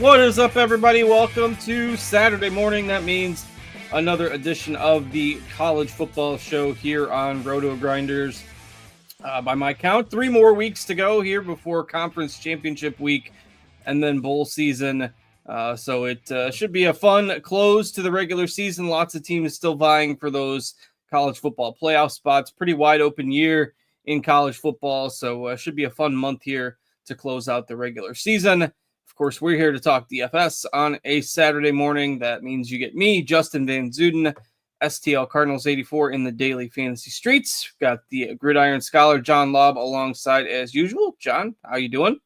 What is up, everybody? Welcome to Saturday morning. That means another edition of the college football show here on RotoGrinders. By my count, 3 more weeks to go here before conference championship week and then bowl season. So it should be a fun close to the regular season. Lots of teams still vying for those college football playoff spots. Pretty wide open year in college football. So should be a fun month here to close out the regular season. Of course, we're here to talk DFS on a Saturday morning. That means you get me, Justin Van Zuiden, STL Cardinals 84 in the daily fantasy streets. We've got the Gridiron Scholar, John Laub, alongside as usual. John, how you doing?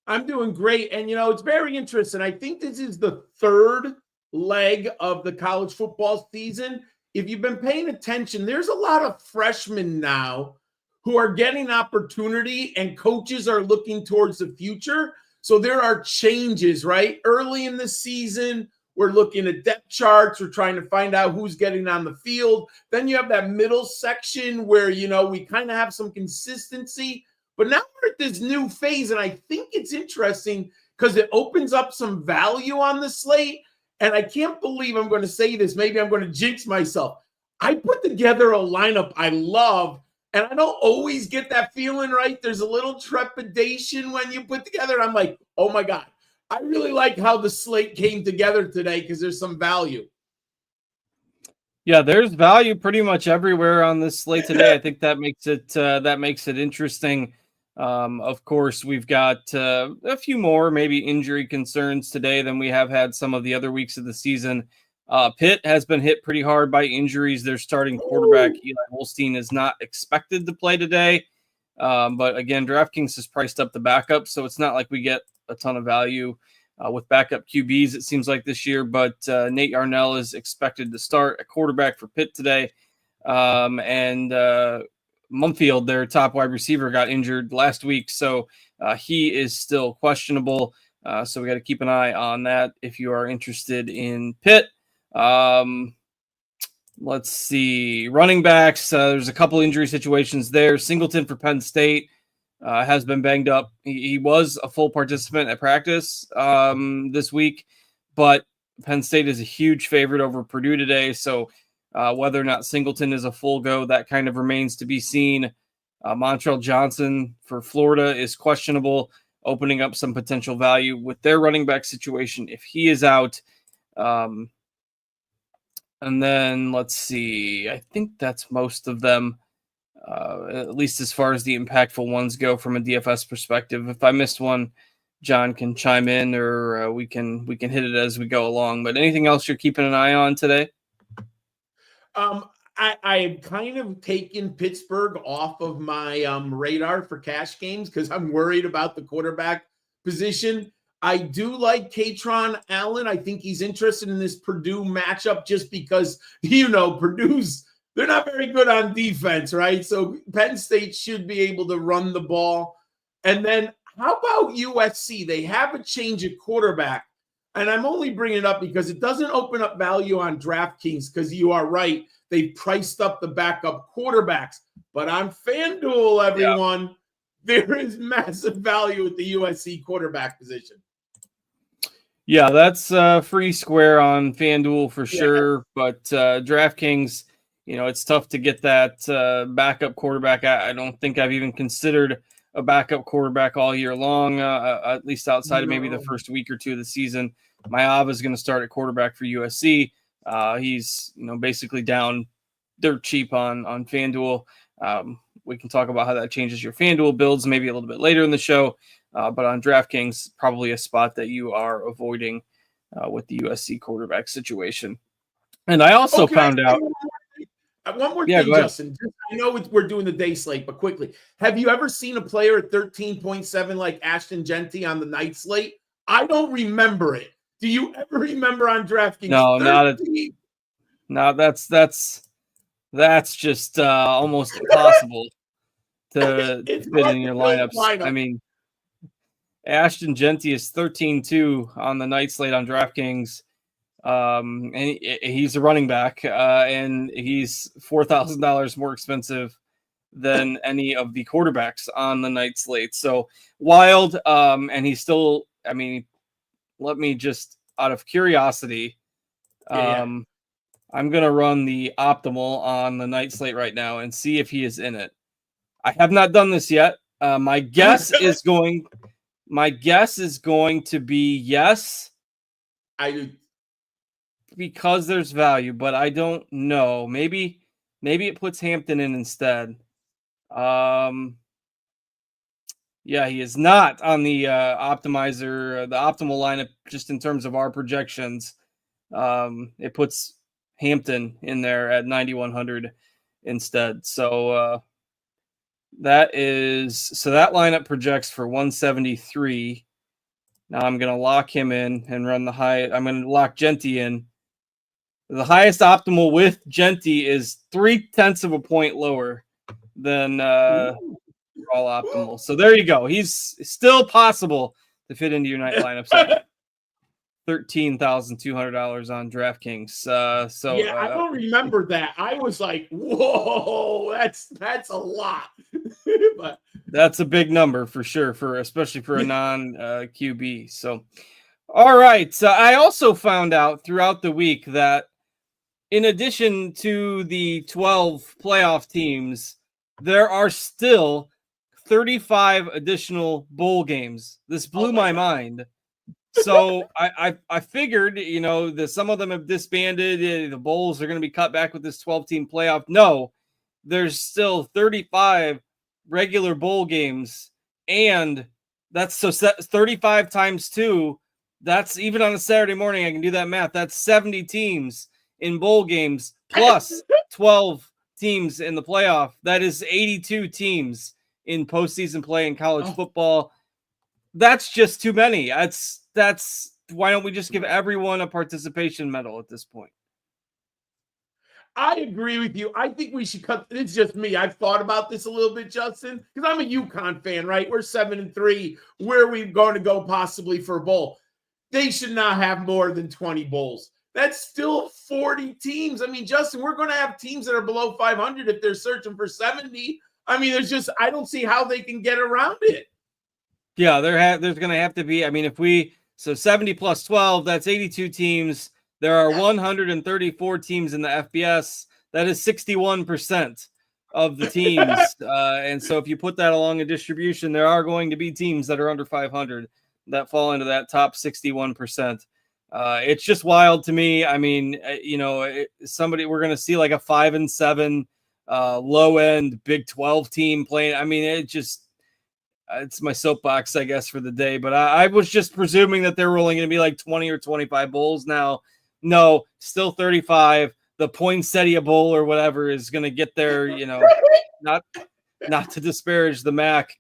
I'm doing great. And, it's very interesting. I think this is the third leg of the college football season. If you've been paying attention, there's a lot of freshmen now who are getting opportunity and coaches are looking towards the future. So there are changes, right? Early in the season, we're looking at depth charts. We're trying to find out who's getting on the field. Then you have that middle section where, we kind of have some consistency. But now we're at this new phase, and I think it's interesting because it opens up some value on the slate. And I can't believe I'm going to say this. Maybe I'm going to jinx myself. I put together a lineup I love. And I don't always get that feeling, right? There's a little trepidation when you put together. I'm like, oh my God, I really like how the slate came together today because there's some value. Yeah, there's value pretty much everywhere on this slate today. I think that makes it interesting. Of course, we've got a few more maybe injury concerns today than we have had some of the other weeks of the season. Pitt has been hit pretty hard by injuries. Their starting quarterback, Eli Holstein, is not expected to play today. But again, DraftKings has priced up the backup, so it's not like we get a ton of value with backup QBs, it seems like this year. But Nate Yarnell is expected to start at quarterback for Pitt today. And Mumfield, their top wide receiver, got injured last week, so he is still questionable. So we got to keep an eye on that if you are interested in Pitt. Let's see. Running backs, there's a couple injury situations there. Singleton for Penn State has been banged up. He was a full participant at practice this week, but Penn State is a huge favorite over Purdue today. So whether or not Singleton is a full go, that kind of remains to be seen. Montrell Johnson for Florida is questionable, opening up some potential value with their running back situation if he is out. And then let's see, I think that's most of them, at least as far as the impactful ones go from a DFS perspective. If I missed one, John can chime in, or we can hit it as we go along. But anything else you're keeping an eye on today? I've kind of taken Pittsburgh off of my radar for cash games because I'm worried about the quarterback position. I do like Katron Allen. I think he's interested in this Purdue matchup just because, Purdue's, they're not very good on defense, right? So Penn State should be able to run the ball. And then how about USC? They have a change at quarterback. And I'm only bringing it up because it doesn't open up value on DraftKings because you are right. They priced up the backup quarterbacks. But on FanDuel, everyone, there is massive value at the USC quarterback position. Yeah, that's free square on FanDuel for sure. But DraftKings, it's tough to get that backup quarterback. I don't think I've even considered a backup quarterback all year long, at least outside of maybe the first week or two of the season. Mayav is going to start at quarterback for USC. He's basically down dirt cheap on FanDuel. We can talk about how that changes your FanDuel builds maybe a little bit later in the show. But on DraftKings, probably a spot that you are avoiding with the USC quarterback situation. And I also found out. One more thing, Justin. I know we're doing the day slate, but quickly. Have you ever seen a player at 13.7 like Ashton Genty on the night slate? I don't remember it. Do you ever remember on DraftKings? No, 13? No, that's just almost impossible to fit in your lineups. I mean, Ashton Genty is 13-2 on the night slate on DraftKings. And he's a running back, and he's $4,000 more expensive than any of the quarterbacks on the night slate. So wild. And he's still, let me just, out of curiosity, I'm going to run the optimal on the night slate right now and see if he is in it. I have not done this yet. My guess is going to be yes. Because there's value, but I don't know. Maybe it puts Hampton in instead. Yeah, he is not on the optimizer, the optimal lineup, just in terms of our projections. It puts Hampton in there at 9,100 instead. So that lineup projects for 173. Now I'm going to lock him in and run the high. I'm going to lock Genty in. The highest optimal with Genty is 0.3 of a point lower than all optimal. So there you go. He's still possible to fit into your night lineups at $13,200 on DraftKings. I don't remember that. I was like, whoa, that's a lot. But that's a big number for sure, especially for a non QB. So, all right. So I also found out throughout the week that in addition to the 12 playoff teams, there are still 35 additional bowl games. This blew my mind. So I figured, that some of them have disbanded. The bowls are going to be cut back with this 12-team playoff. No, there's still 35 regular bowl games, and that's 35 times 2. That's even on a Saturday morning. I can do that math. That's 70 teams in bowl games plus 12 teams in the playoff. That is 82 teams in postseason play in college football. That's just too many. That's why don't we just give everyone a participation medal at this point? I agree with you. I think we should cut. It's just me. I've thought about this a little bit, Justin, because I'm a UConn fan, right? We're 7-3. Where are we going to go possibly for a bowl? They should not have more than 20 bowls. That's still 40 teams. I mean, Justin, we're going to have teams that are below 500 if they're searching for 70. I mean, I don't see how they can get around it. Yeah, there's going to have to be. I mean, 70 plus 12, that's 82 teams. There are 134 teams in the FBS. That is 61% of the teams. And so if you put that along a distribution, there are going to be teams that are under 500 that fall into that top 61%. It's just wild to me. I mean, we're going to see like a 5-7 low end Big 12 team playing. I mean, it's my soapbox, I guess, for the day. But I was just presuming that there were only going to be like 20 or 25 bowls now. No, still 35. The Poinsettia Bowl or whatever is going to get there, not to disparage the MAC,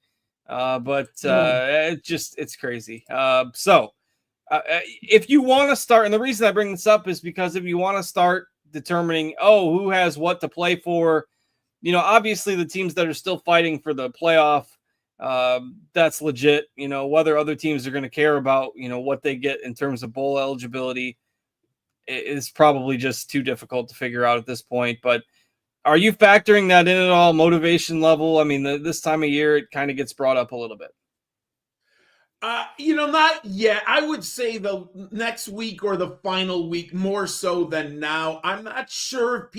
but it's crazy. So if you want to start, and the reason I bring this up is because if you want to start determining, who has what to play for, obviously the teams that are still fighting for the playoff, that's legit. Whether other teams are going to care about, what they get in terms of bowl eligibility is probably just too difficult to figure out at this point. But are you factoring that in at all? Motivation level? I mean, this time of year, it kind of gets brought up a little bit. Not yet. I would say the next week or the final week more so than now. I'm not sure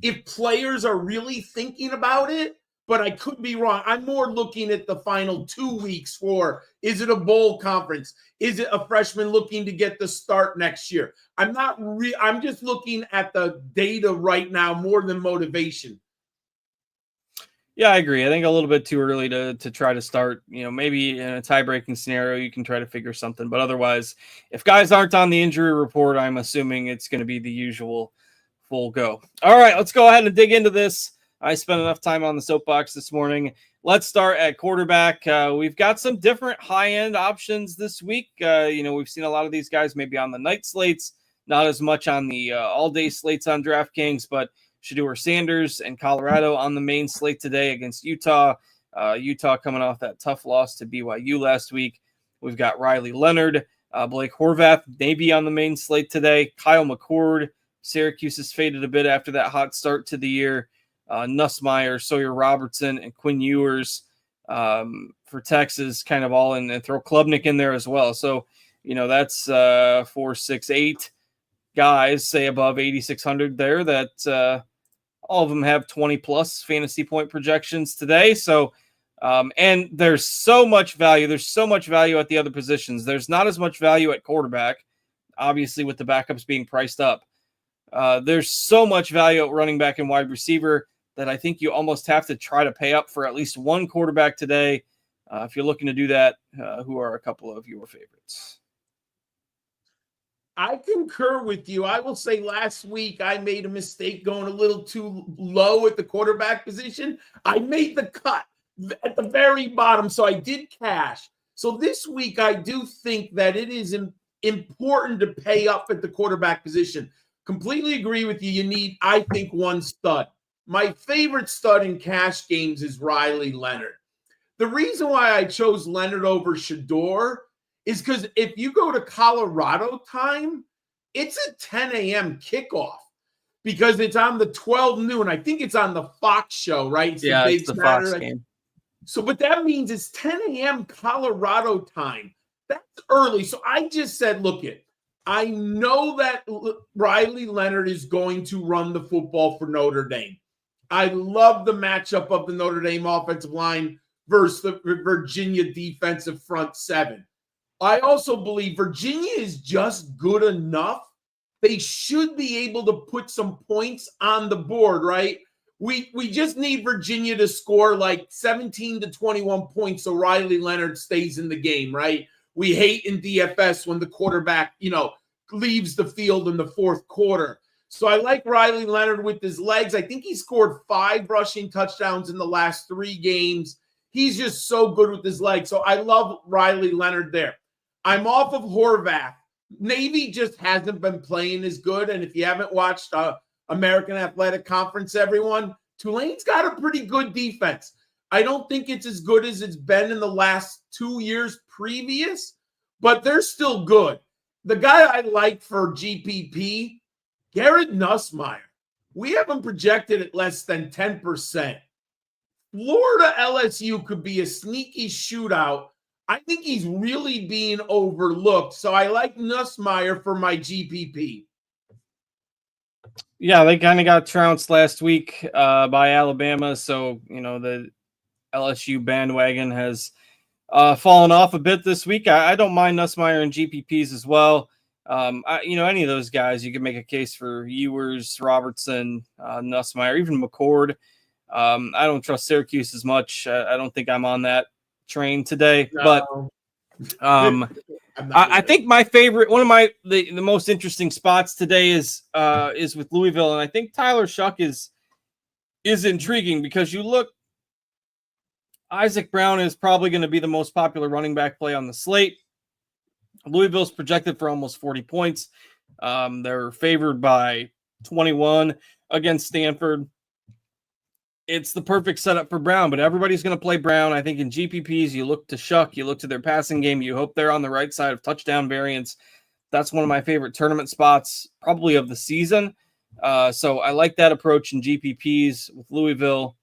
if players are really thinking about it, but I could be wrong. I'm more looking at the final 2 weeks for, is it a bowl conference? Is it a freshman looking to get the start next year? I'm just looking at the data right now more than motivation. Yeah, I agree. I think a little bit too early to try to start. Maybe in a tie-breaking scenario, you can try to figure something. But otherwise, if guys aren't on the injury report, I'm assuming it's going to be the usual full go. All right, let's go ahead and dig into this. I spent enough time on the soapbox this morning. Let's start at quarterback. We've got some different high-end options this week. We've seen a lot of these guys maybe on the night slates, not as much on the all-day slates on DraftKings, but Shedeur Sanders and Colorado on the main slate today against Utah. Utah coming off that tough loss to BYU last week. We've got Riley Leonard, Blake Horvath, maybe on the main slate today. Kyle McCord, Syracuse has faded a bit after that hot start to the year. Nussmeier, Sawyer Robertson, and Quinn Ewers for Texas, kind of all in, and throw Klubnik in there as well. So That's 4, 6, 8 guys, say above 8,600 there, that all of them have 20 plus fantasy point projections today. So, and there's so much value. There's so much value at the other positions. There's not as much value at quarterback, obviously, with the backups being priced up. There's so much value at running back and wide receiver that I think you almost have to try to pay up for at least one quarterback today. If you're looking to do that, who are a couple of your favorites? I concur with you. I will say last week I made a mistake going a little too low at the quarterback position. I made the cut at the very bottom, so I did cash. So this week I do think that it is important to pay up at the quarterback position. Completely agree with you. You need, I think, one stud. My favorite stud in cash games is Riley Leonard. The reason why I chose Leonard over Shador is because if you go to Colorado time, it's a 10 a.m. kickoff because it's on the 12 noon. I think it's on the Fox show, right? It's the Fox game. So, but that means it's 10 a.m. Colorado time. That's early. So I just said, look it. I know that Riley Leonard is going to run the football for Notre Dame. I love the matchup of the Notre Dame offensive line versus the Virginia defensive front seven. I also believe Virginia is just good enough. They should be able to put some points on the board, right? We just need Virginia to score like 17 to 21 points so Riley Leonard stays in the game, right? We hate in DFS when the quarterback, leaves the field in the fourth quarter. So I like Riley Leonard with his legs. I think he scored 5 rushing touchdowns in the last 3 games. He's just so good with his legs. So I love Riley Leonard there. I'm off of Horvath. Navy just hasn't been playing as good. And if you haven't watched American Athletic Conference, everyone, Tulane's got a pretty good defense. I don't think it's as good as it's been in the last 2 years previous, but they're still good. The guy I like for GPP, Garrett Nussmeier. We have him projected at less than 10%. Florida LSU could be a sneaky shootout. I think he's really being overlooked. So I like Nussmeier for my GPP. Yeah, they kind of got trounced last week by Alabama. So, the LSU bandwagon has fallen off a bit this week. I don't mind Nussmeier and GPPs as well. Any of those guys, you can make a case for Ewers, Robertson, Nussmeier, even McCord. I don't trust Syracuse as much. I don't think I'm on that train today. No. But I think my favorite, one of the most interesting spots today is with Louisville, and I think Tyler Shuck is intriguing because you look. Isaac Brown is probably going to be the most popular running back play on the slate. Louisville's projected for almost 40 points. They're favored by 21 against Stanford. It's the perfect setup for Brown, but everybody's going to play Brown. I think in GPPs, you look to Shuck, you look to their passing game, you hope they're on the right side of touchdown variance. That's one of my favorite tournament spots, probably of the season. So I like that approach in GPPs with Louisville.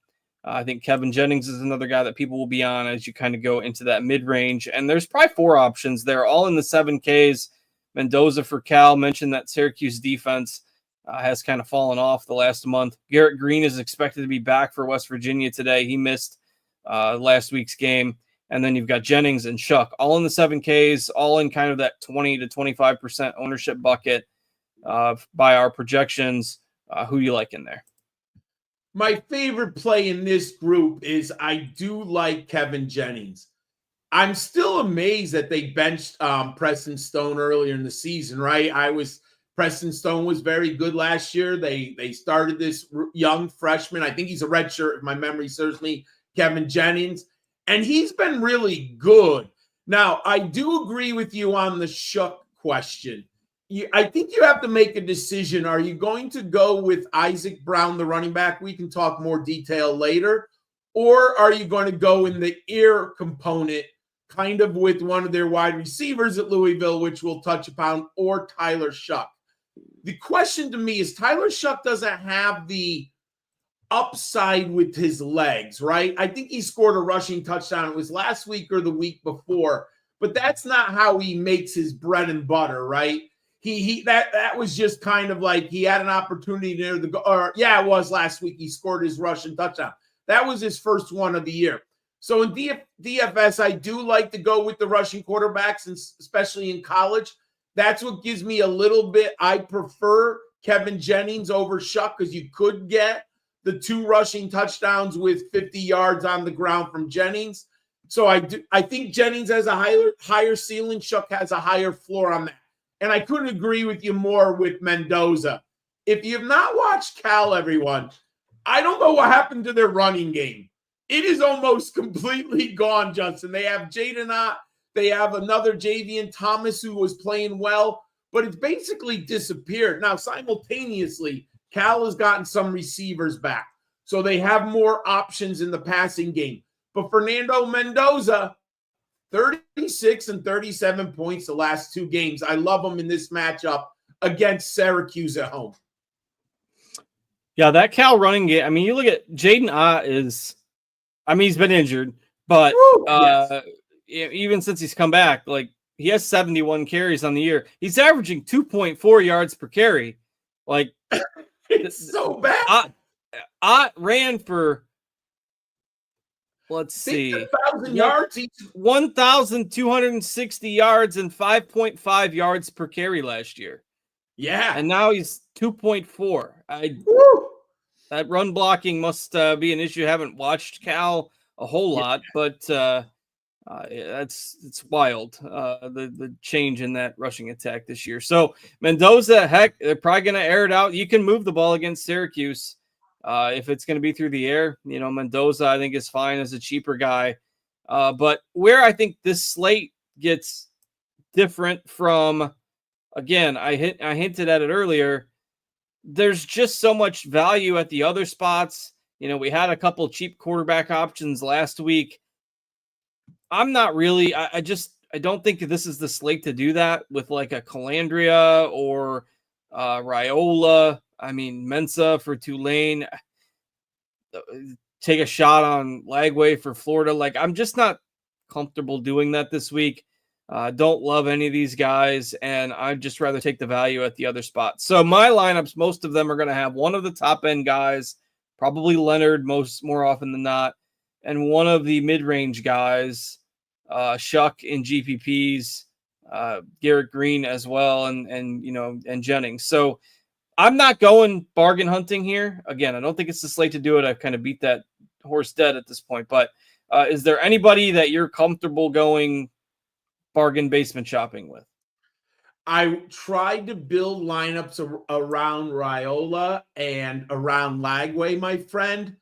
I think Kevin Jennings is another guy that people will be on as you kind of go into that mid-range. And there's probably 4 options. They're all in the 7Ks. Mendoza for Cal, mentioned that Syracuse defense has kind of fallen off the last month. Garrett Green is expected to be back for West Virginia today. He missed last week's game. And then you've got Jennings and Shuck, all in the 7Ks, all in kind of that 20 to 25% ownership bucket by our projections. Who you like in there? My favorite play in this group is I do like Kevin Jennings. I'm still amazed that they benched Preston Stone earlier in the season, right? Preston Stone was very good last year. They started this young freshman. I think he's a redshirt, if my memory serves me, Kevin Jennings. And he's been really good. Now, I do agree with you on the Shuck question. I think you have to make a decision. Are you going to go with Isaac Brown, the running back? We can talk more detail later. Or are you going to go in the ear component, kind of with one of their wide receivers at Louisville, which we'll touch upon, or Tyler Shuck? The question to me is Tyler Shuck doesn't have the upside with his legs, right? I think he scored a rushing touchdown. It was last week or the week before. but that's not how he makes his bread and butter, right? That was just kind of like he had an opportunity near the it was last week. He scored his rushing touchdown. That was his first one of the year. So in DFS, I do like to go with the rushing quarterbacks, and especially in college. That's what gives me a little bit. I prefer Kevin Jennings over Shuck because you could get the 2 rushing touchdowns with 50 yards on the ground from Jennings. So I think Jennings has a higher ceiling. Shuck has a higher floor on that. And I couldn't agree with you more with Mendoza. If you have not watched Cal, everyone, I don't know what happened to their running game. It is almost completely gone, Justin. They have Jaden Ott. They have another Javian Thomas who was playing well, but it's basically disappeared. Now, simultaneously, Cal has gotten some receivers back, so they have more options in the passing game. But Fernando Mendoza, 36 and 37 points the last 2 games. I love him in this matchup against Syracuse at home. Yeah, that Cal running game. I mean, you look at Jaden Ott he's been injured, but yes. Even since he's come back, like he has 71 carries on the year. He's averaging 2.4 yards per carry. Like it's so bad. Ott ran for, let's see, 1,000 yards, 1,260 yards and 5.5 yards per carry last year. Yeah, and now he's 2.4. That run blocking must be an issue. I haven't watched Cal a whole lot, but it's wild, the change in that rushing attack this year. So Mendoza, heck, they're probably going to air it out. You can move the ball against Syracuse if it's going to be through the air. Mendoza, I think, is fine as a cheaper guy. But where I think this slate gets different from, again, I hinted at it earlier, there's just so much value at the other spots. We had a couple cheap quarterback options last week. I'm not really, I don't think this is the slate to do that with like a Calandria or Raiola. I mean, Mensa for Tulane. Take a shot on Lagway for Florida. Like, I'm just not comfortable doing that this week. Don't love any of these guys, and I'd just rather take the value at the other spots. So my lineups, most of them are going to have one of the top-end guys, probably Leonard more often than not, and one of the mid-range guys, Shuck in GPPs, Garrett Green as well, and Jennings. So I'm not going bargain hunting here. Again, I don't think it's the slate to do it. I've kind of beat that horse dead at this point. But is there anybody that you're comfortable going bargain basement shopping with? I tried to build lineups around Raiola and around Lagway, my friend,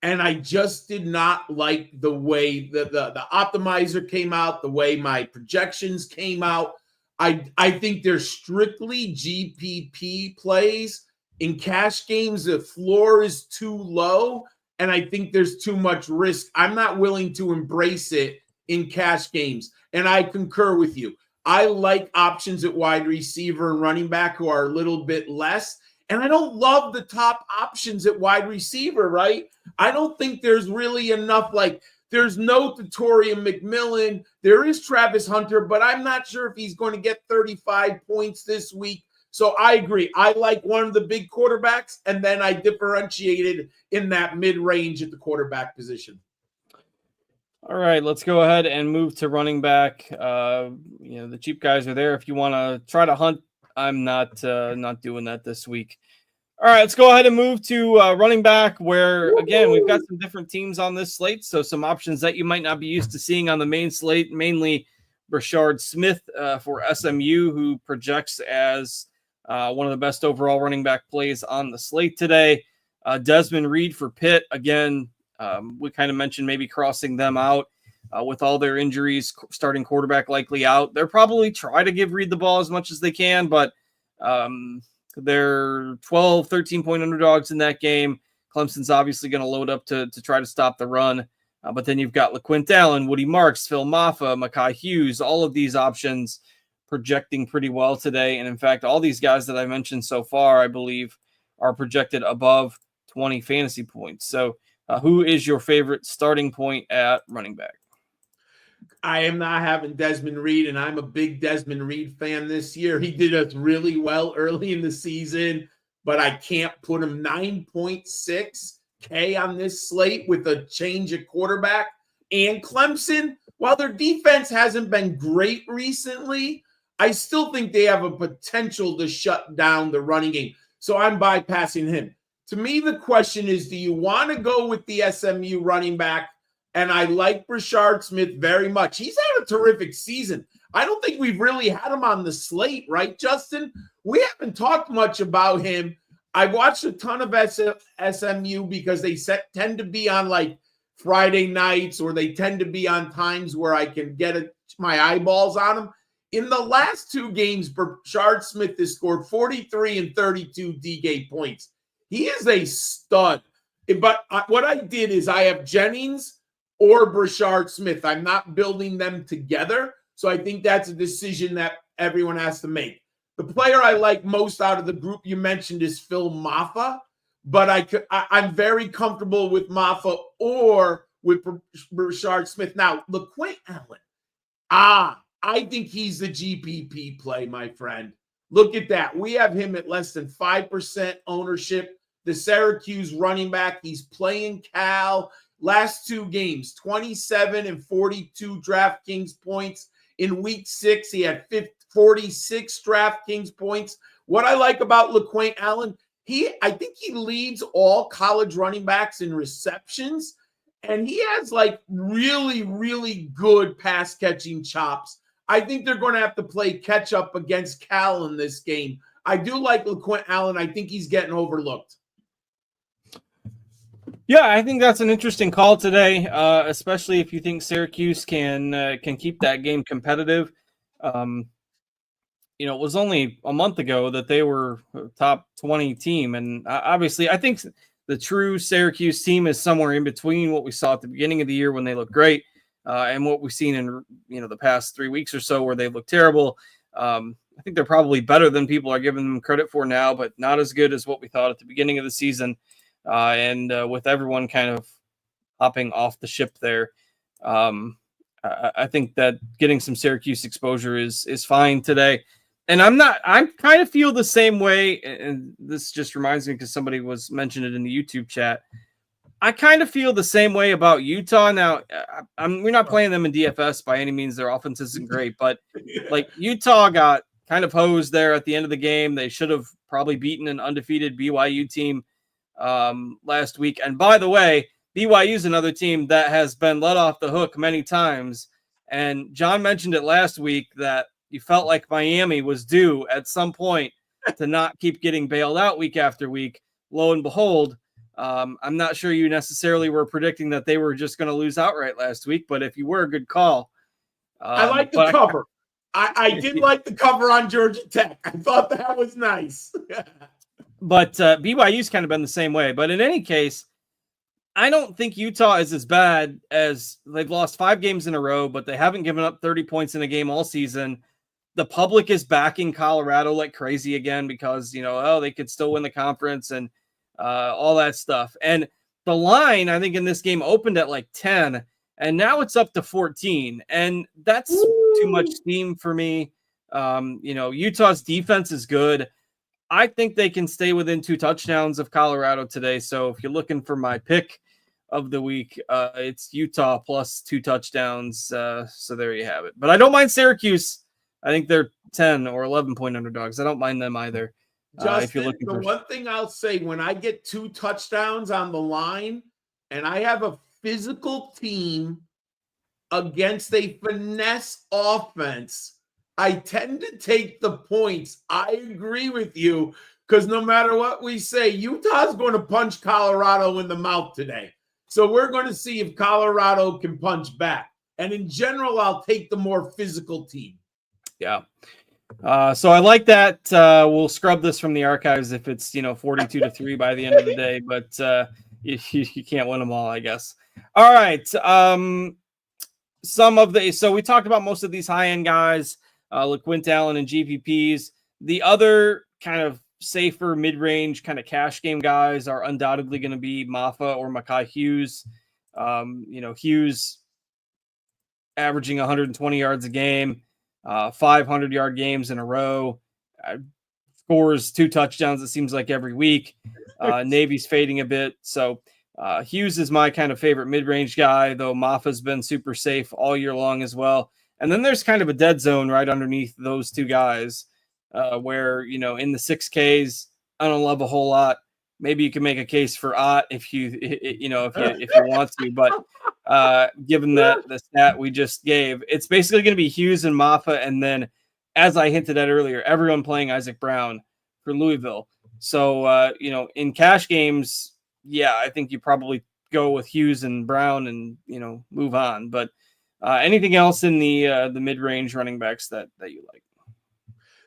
and I just did not like the way the optimizer came out, the way my projections came out. I think they're strictly GPP plays. In cash games, the floor is too low, and I think there's too much risk. I'm not willing to embrace it in cash games, and I concur with you. I like options at wide receiver and running back who are a little bit less, and I don't love the top options at wide receiver, right? I don't think there's really enough, like, there's no Tutorium McMillan. There is Travis Hunter, but I'm not sure if he's going to get 35 points this week. So I agree. I like one of the big quarterbacks, and then I differentiated in that mid-range at the quarterback position. All right, let's go ahead and move to running back. The cheap guys are there. If you want to try to hunt, I'm not doing that this week. All right, let's go ahead and move to running back, where, again, we've got some different teams on this slate, so some options that you might not be used to seeing on the main slate, mainly Rashard Smith for SMU, who projects as one of the best overall running back plays on the slate today. Desmond Reed for Pitt, again, we kind of mentioned maybe crossing them out with all their injuries, starting quarterback likely out. They'll probably try to give Reed the ball as much as they can, but they're 12, 13-point underdogs in that game. Clemson's obviously going to load up to try to stop the run. But then you've got LaQuint Allen, Woody Marks, Phil Maffa, Mekhi Hughes, all of these options projecting pretty well today. And in fact, all these guys that I mentioned so far, I believe, are projected above 20 fantasy points. So who is your favorite starting point at running back? I am not having Desmond Reed, and I'm a big Desmond Reed fan this year. He did us really well early in the season, but I can't put him 9.6K on this slate with a change at quarterback. And Clemson, while their defense hasn't been great recently, I still think they have a potential to shut down the running game. So I'm bypassing him. To me, the question is, do you want to go with the SMU running back? And I like Brashard Smith very much. He's had a terrific season. I don't think we've really had him on the slate, right, Justin? We haven't talked much about him. I watched a ton of SMU because they tend to be on like Friday nights, or they tend to be on times where I can get my eyeballs on them. In the last 2 games, Brashard Smith has scored 43 and 32 D-Gate points. He is a stud. But what I did is I have Jennings or Brashard Smith. I'm not building them together. So I think that's a decision that everyone has to make. The player I like most out of the group you mentioned is Phil Maffa, but I'm very comfortable with Maffa or with Brashard Smith. Now, LaQuint Allen. I think he's the GPP play, my friend. Look at that. We have him at less than 5% ownership. The Syracuse running back, he's playing Cal. Last 2 games, 27 and 42 DraftKings points. In week 6, he had 46 DraftKings points. What I like about LaQuint Allen, I think he leads all college running backs in receptions, and he has like really, really good pass catching chops. I think they're going to have to play catch up against Cal in this game. I do like LaQuint Allen. I think he's getting overlooked. Yeah, I think that's an interesting call today, especially if you think Syracuse can keep that game competitive. It was only a month ago that they were a top 20 team, and obviously I think the true Syracuse team is somewhere in between what we saw at the beginning of the year when they looked great and what we've seen in the past 3 weeks or so where they look terrible. I think they're probably better than people are giving them credit for now, but not as good as what we thought at the beginning of the season. And with everyone kind of hopping off the ship there, I think that getting some Syracuse exposure is fine today. And I kind of feel the same way. And this just reminds me because somebody mentioned it in the YouTube chat. I kind of feel the same way about Utah. Now, we're not playing them in DFS by any means. Their offense isn't great, but like Utah got kind of hosed there at the end of the game. They should have probably beaten an undefeated BYU team last week. And by the way, BYU is another team that has been let off the hook many times. And John mentioned it last week that you felt like Miami was due at some point to not keep getting bailed out week after week. Lo and behold, I'm not sure you necessarily were predicting that they were just going to lose outright last week, but if you were, a good call. I like the cover. I did like the cover on Georgia Tech. I thought that was nice. But BYU's kind of been the same way. But in any case, I don't think Utah is as bad as they've lost 5 games in a row, but they haven't given up 30 points in a game all season. The public is backing Colorado like crazy again because, they could still win the conference and all that stuff. And the line, I think, in this game opened at like 10, and now it's up to 14. And that's too much steam for me. Utah's defense is good. I think they can stay within 2 touchdowns of Colorado today. So if you're looking for my pick of the week, it's Utah plus 2 touchdowns. So there you have it. But I don't mind Syracuse. I think they're 10 or 11 point underdogs. I don't mind them either. Justin, if you're looking for one thing I'll say, when I get 2 touchdowns on the line and I have a physical team against a finesse offense, I tend to take the points. I agree with you because no matter what we say, Utah's going to punch Colorado in the mouth today. So we're going to see if Colorado can punch back. And in general, I'll take the more physical team. Yeah. So I like that. We'll scrub this from the archives if it's 42-3 by the end of the day, but you can't win them all, I guess. All right. So we talked about most of these high end guys, LaQuint Allen and GPPs. The other kind of safer mid-range kind of cash game guys are undoubtedly going to be Maffa or Mekhi Hughes. Hughes averaging 120 yards a game, 500-yard games in a row, scores 2 touchdowns, it seems like, every week. Navy's fading a bit. So Hughes is my kind of favorite mid-range guy, though Maffa's been super safe all year long as well. And then there's kind of a dead zone right underneath those two guys where, in the 6Ks, I don't love a whole lot. Maybe you can make a case for Ott if you want to, but given that the stat we just gave, it's basically going to be Hughes and Maffa, and then, as I hinted at earlier, everyone playing Isaac Brown for Louisville. So in cash games, yeah, I think you probably go with Hughes and Brown and move on. But anything else in the mid-range running backs that you like?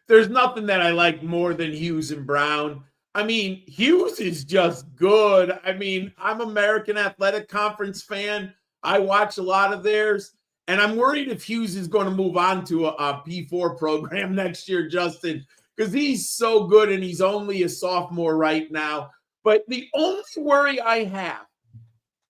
There's nothing that I like more than Hughes and Brown. I mean, Hughes is just good. I mean, I'm American Athletic Conference fan. I watch a lot of theirs, and I'm worried if Hughes is going to move on to a P4 program next year, Justin, because he's so good and he's only a sophomore right now. But the only worry I have,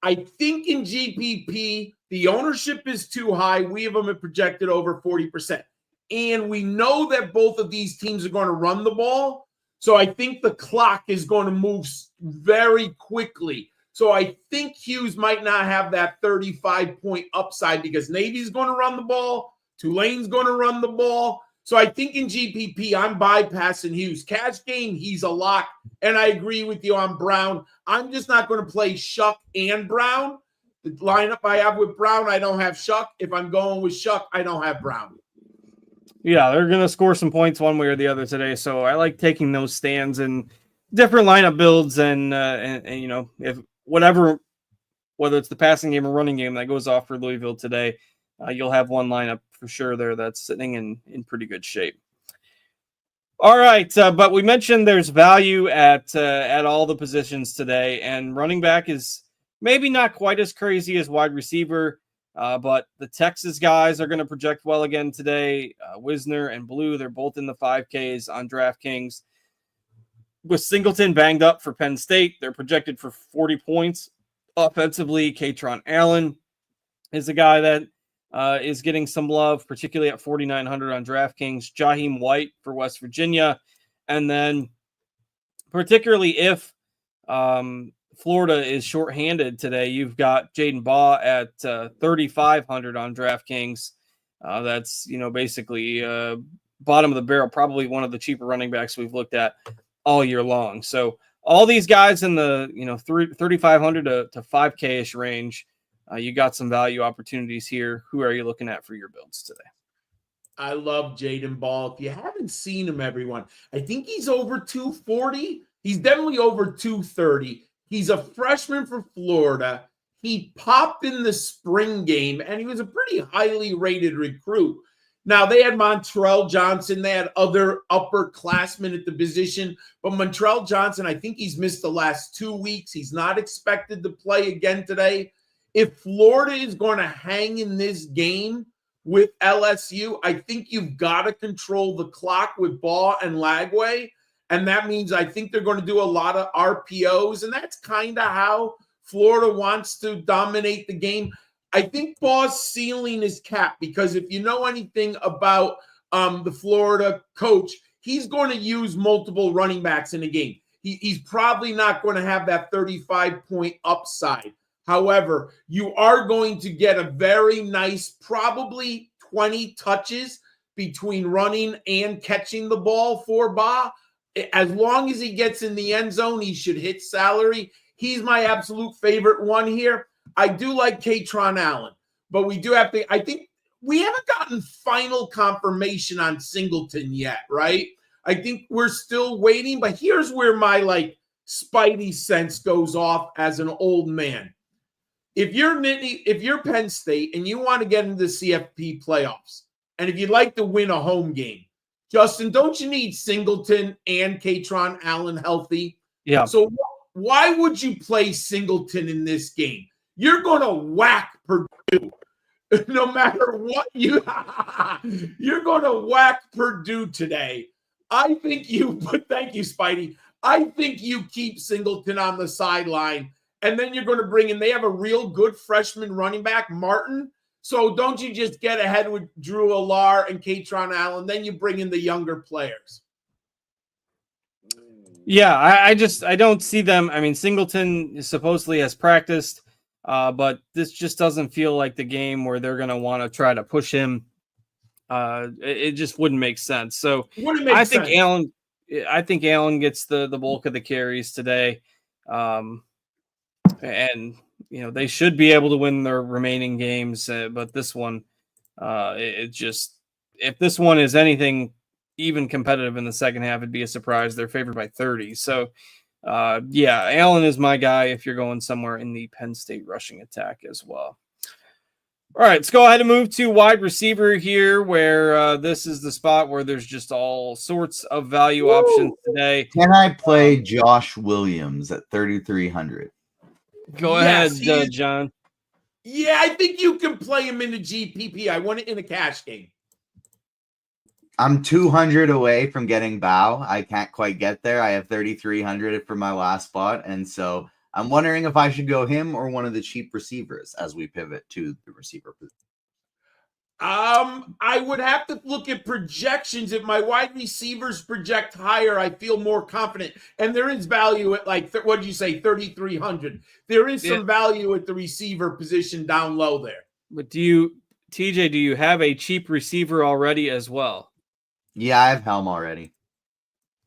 I think in GPP, the ownership is too high. We have them at projected over 40%. And we know that both of these teams are going to run the ball. So I think the clock is going to move very quickly. So I think Hughes might not have that 35-point upside because Navy's going to run the ball. Tulane's going to run the ball. So I think in GPP, I'm bypassing Hughes. Cash game, he's a lock. And I agree with you on Brown. I'm just not going to play Shuck and Brown. The lineup I have with Brown, I don't have Shuck. If I'm going with Shuck, I don't have Brown. Yeah, they're going to score some points one way or the other today. So I like taking those stands and different lineup builds and if whether it's the passing game or running game that goes off for Louisville today, you'll have one lineup for sure there that's sitting in pretty good shape. All right, but we mentioned there's value at all the positions today, and running back is maybe not quite as crazy as wide receiver. But the Texas guys are going to project well again today. Wisner and Blue, they're both in the 5Ks on DraftKings. With Singleton banged up for Penn State, they're projected for 40 points. Offensively, Katron Allen is a guy that is getting some love, particularly at 4,900 on DraftKings. Jaheim White for West Virginia. And then particularly if Florida is shorthanded today, you've got Jaden Baugh at 3,500 on DraftKings. That's basically bottom of the barrel, probably one of the cheaper running backs we've looked at all year long. So all these guys in the 3,500 to 5K ish range, you got some value opportunities here. Who are you looking at for your builds today? I love Jaden Baugh. If you haven't seen him, everyone, I think he's over 240. He's definitely over 230. He's a freshman for Florida. He popped in the spring game, and he was a pretty highly rated recruit. Now, they had Montrell Johnson. They had other upperclassmen at the position. But Montrell Johnson, I think he's missed the last 2 weeks. He's not expected to play again today. If Florida is going to hang in this game with LSU, I think you've got to control the clock with Baugh and Lagway. And that means I think they're going to do a lot of RPOs. And that's kind of how Florida wants to dominate the game. I think Baugh's ceiling is capped because if you know anything about the Florida coach, he's going to use multiple running backs in a game. He's probably not going to have that 35-point upside. However, you are going to get a very nice, probably 20 touches between running and catching the ball for Baugh. As long as he gets in the end zone, he should hit salary. He's my absolute favorite one here. I do like Katron Allen, but we do have to – I think we haven't gotten final confirmation on Singleton yet, right? I think we're still waiting, but here's where my, spidey sense goes off as an old man. If you're Penn State and you want to get into the CFP playoffs, and if you'd like to win a home game, Justin, don't you need Singleton and Katron Allen healthy? Yeah. So why would you play Singleton in this game? You're going to whack Purdue. No matter what you're going to whack Purdue today. I think thank you, Spidey. I think you keep Singleton on the sideline, and then you're going to bring in, they have a real good freshman running back, Martin. So don't you just get ahead with Drew Alar and Katron Allen, then you bring in the younger players? Yeah, I don't see them. I mean, Singleton supposedly has practiced, but this just doesn't feel like the game where they're going to want to try to push him. It just wouldn't make sense. So Wouldn't make sense. I think Allen gets the bulk of the carries today. And they should be able to win their remaining games, but this one, if this one is anything even competitive in the second half, it'd be a surprise. They're favored by 30. So, Allen is my guy if you're going somewhere in the Penn State rushing attack as well. All right, let's go ahead and move to wide receiver here, where this is the spot where there's just all sorts of value options today. Can I play Josh Williams at 3,300? Go ahead, John. Yeah, I think you can play him in the GPP. I want it in a cash game. I'm 200 away from getting Bow. I can't quite get there. I have 3,300 for my last spot. And so I'm wondering if I should go him or one of the cheap receivers as we pivot to the receiver position. I would have to look at projections. If my wide receivers project higher, I feel more confident. And there is value at what did you say, 3,300? There is some value at the receiver position down low there. But TJ, do you have a cheap receiver already as well? Yeah, I have Helm already.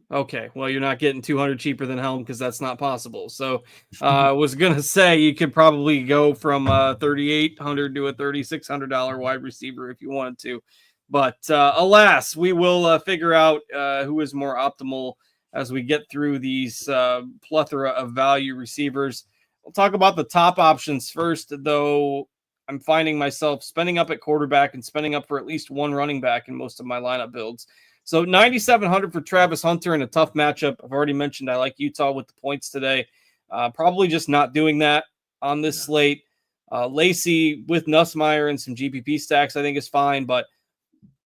Okay, well, you're not getting 200 cheaper than Helm because that's not possible. So I was going to say you could probably go from $3,800 to a $3,600 wide receiver if you wanted to. But alas, we will figure out who is more optimal as we get through these plethora of value receivers. We'll talk about the top options first, though. I'm finding myself spending up at quarterback and spending up for at least one running back in most of my lineup builds. So 9,700 for Travis Hunter in a tough matchup. I've already mentioned I like Utah with the points today. Probably just not doing that on this slate. Lacey with Nussmeier and some GPP stacks I think is fine, but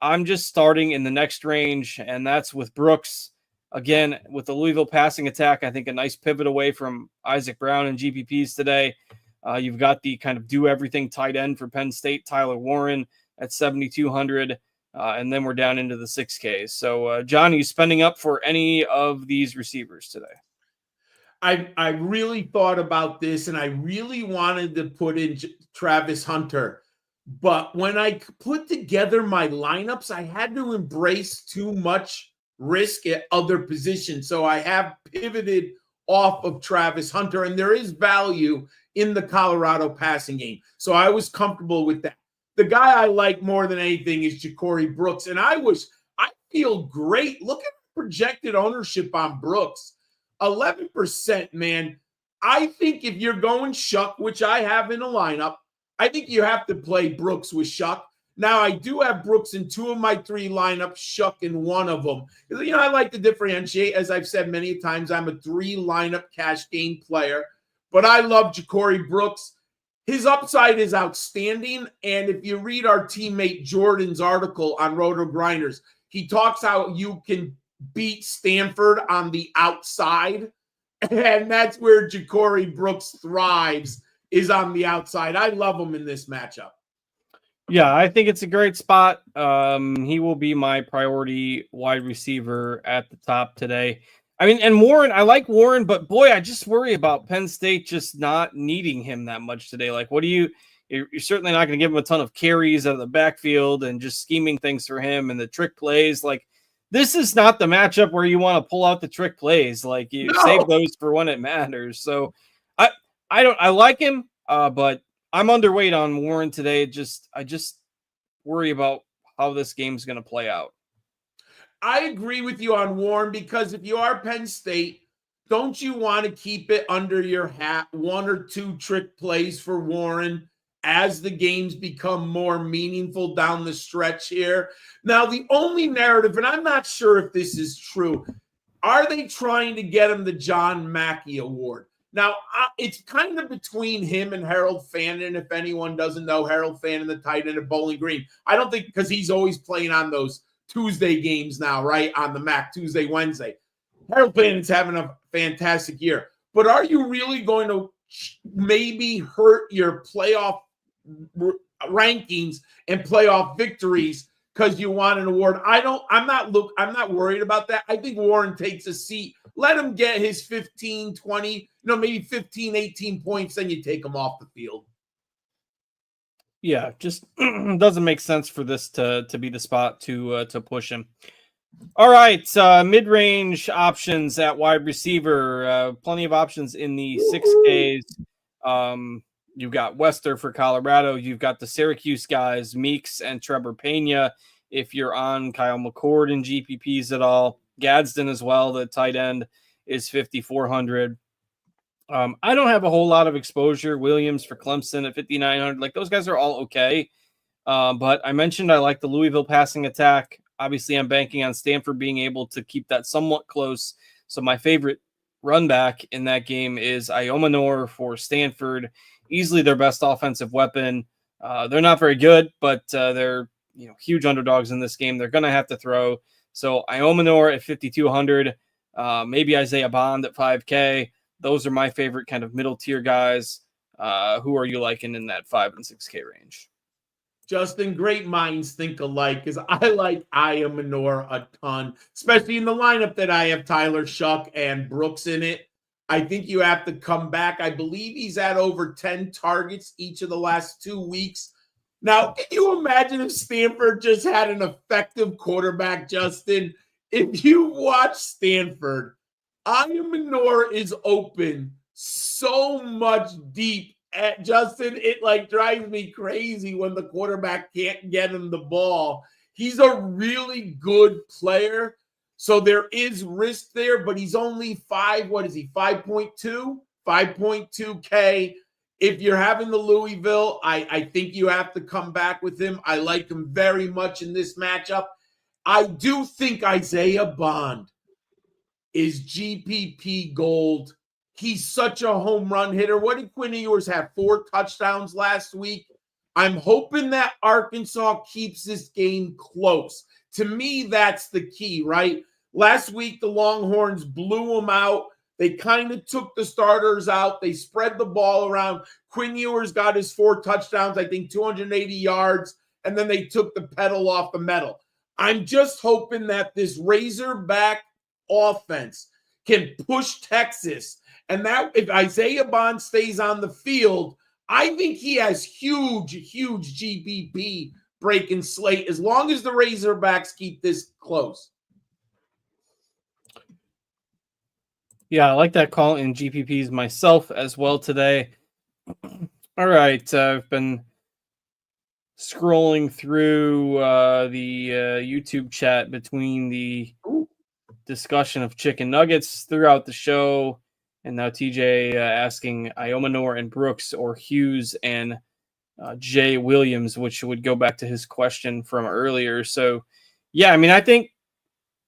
I'm just starting in the next range, and that's with Brooks. Again, with the Louisville passing attack, I think a nice pivot away from Isaac Brown and GPPs today. You've got the kind of do-everything tight end for Penn State, Tyler Warren at 7,200. And then we're down into the 6Ks. So, John, are you spending up for any of these receivers today? I really thought about this, and I really wanted to put in Travis Hunter. But when I put together my lineups, I had to embrace too much risk at other positions. So I have pivoted off of Travis Hunter, and there is value in the Colorado passing game. So I was comfortable with that. The guy I like more than anything is Ja'Cory Brooks. And I feel great. Look at projected ownership on Brooks. 11%, man. I think if you're going Shuck, which I have in a lineup, I think you have to play Brooks with Shuck. Now, I do have Brooks in two of my three lineups, Shuck in one of them. I like to differentiate. As I've said many times, I'm a three lineup cash game player. But I love Ja'Cory Brooks. His upside is outstanding. And if you read our teammate Jordan's article on RotoGrinders, he talks how you can beat Stanford on the outside. And that's where Ja'Cory Brooks thrives, is on the outside. I love him in this matchup. Yeah, I think it's a great spot. He will be my priority wide receiver at the top today. I mean, and Warren, I like Warren, but boy, I just worry about Penn State just not needing him that much today. Like, you're certainly not going to give him a ton of carries out of the backfield and just scheming things for him and the trick plays. Like, this is not the matchup where you want to pull out the trick plays. Like, you save those for when it matters. So I like him, but I'm underweight on Warren today. I just worry about how this game's going to play out. I agree with you on Warren, because if you are Penn State, don't you want to keep it under your hat, one or two trick plays for Warren as the games become more meaningful down the stretch here? Now, the only narrative, and I'm not sure if this is true, are they trying to get him the John Mackey Award? Now, it's kind of between him and Harold Fannin. If anyone doesn't know, Harold Fannin, the tight end at Bowling Green. I don't think, because he's always playing on those Tuesday games now, right? On the MAC, Tuesday, Wednesday. Harold Fannin's having a fantastic year. But are you really going to maybe hurt your playoff rankings and playoff victories because you want an award. I'm not worried about that. I think Warren takes a seat. Let him get his 15, 20, maybe 15, 18 points, then you take him off the field. Yeah, just doesn't make sense for this to be the spot to push him. All right, mid-range options at wide receiver. Plenty of options in the 6Ks. You've got Wester for Colorado. You've got the Syracuse guys, Meeks and Trevor Pena. If you're on Kyle McCord in GPPs at all, Gadsden as well, the tight end is 5,400. I don't have a whole lot of exposure. Williams for Clemson at 5,900. Like, those guys are all okay. But I mentioned I like the Louisville passing attack. Obviously, I'm banking on Stanford being able to keep that somewhat close. So my favorite run back in that game is Iomanor for Stanford. Easily their best offensive weapon. They're not very good, but they're huge underdogs in this game. They're going to have to throw. So Iomanor at 5,200. Maybe Isaiah Bond at 5K. Those are my favorite kind of middle tier guys. Who are you liking in that 5 and 6K range? Justin, great minds think alike, because I like Iomanor a ton, especially in the lineup that I have Tyler Shuck and Brooks in it. I think you have to come back. I believe he's at over 10 targets each of the last 2 weeks. Now, can you imagine if Stanford just had an effective quarterback, Justin? If you watch Stanford, Iomanor is open so much deep. Justin, it drives me crazy when the quarterback can't get him the ball. He's a really good player, so there is risk there, but he's only 5.2? 5.2K. If you're having the Louisville, I think you have to come back with him. I like him very much in this matchup. I do think Isaiah Bond is GPP gold. He's such a home run hitter. What did Quinn Ewers have? 4 touchdowns last week. I'm hoping that Arkansas keeps this game close. To me, that's the key, right? Last week, the Longhorns blew them out. They kind of took the starters out. They spread the ball around. Quinn Ewers got his 4 touchdowns, I think 280 yards, and then they took the pedal off the metal. I'm just hoping that this Razorback offense can push Texas. And that if Isaiah Bond stays on the field, I think he has huge GPP breaking slate as long as the Razorbacks keep this close. Yeah, I like that call in GPPs myself as well today. All right, I've been scrolling through the YouTube chat between the discussion of chicken nuggets throughout the show. And now TJ asking Iomanor and Brooks or Hughes and Jay Williams, which would go back to his question from earlier. So, yeah, I mean, I think